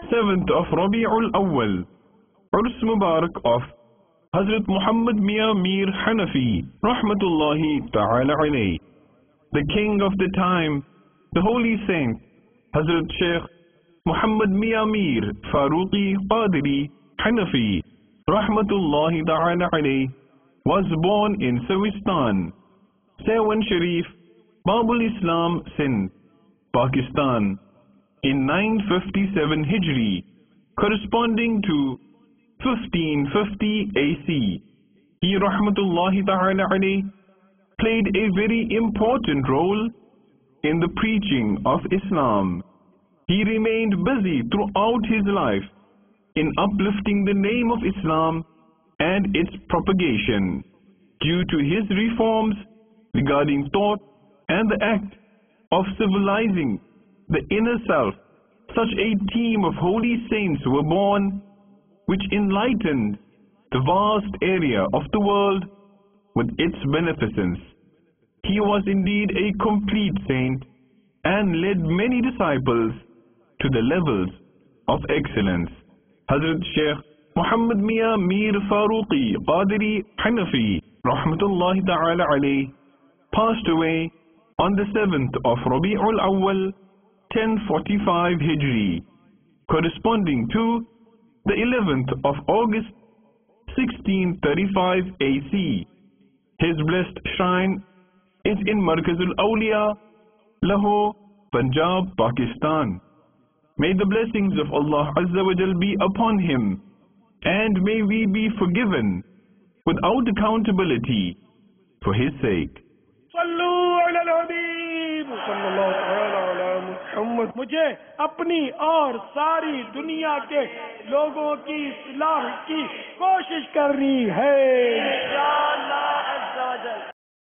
7th of Rabi'ul Awwal, Urs Mubarak of Hazrat Muhammad Mia Mir Hanafi, Rahmatullahi Ta'ala alayh. The king of the time, the holy saint, Hazrat Sheikh Muhammad Mia Mir Faruqi Qadiri Hanafi, Rahmatullahi Ta'ala alayh, was born in Sawistan, Sewan Sharif, Babul Islam, Sindh, Pakistan, in 957 Hijri, corresponding to 1550 AC. He Rahmatullahi Ta'ala alayh played a very important role in the preaching of Islam. He remained busy throughout his life in uplifting the name of Islam and its propagation. Due to his reforms regarding thought and the act of civilizing the inner self, such a team of holy saints were born, which enlightened the vast area of the world with its beneficence. He was indeed a complete saint and led many disciples to the levels of excellence. Hazrat Sheikh Muhammad Mia Mir Faruqi Qadiri Hanafi, Rahmatullahi Ta'ala alayh, passed away on the 7th of Rabi'ul Awwal, 1045 Hijri, corresponding to the 11th of August, 1635 AC. His blessed shrine is in Markazul Awliya, Lahore, Punjab, Pakistan. May the blessings of Allah Azza wa Jal be upon him, and may we be forgiven without accountability for his sake. मुझे अपनी और सारी दुनिया के लोगों की इस्लाह की कोशिश करनी है।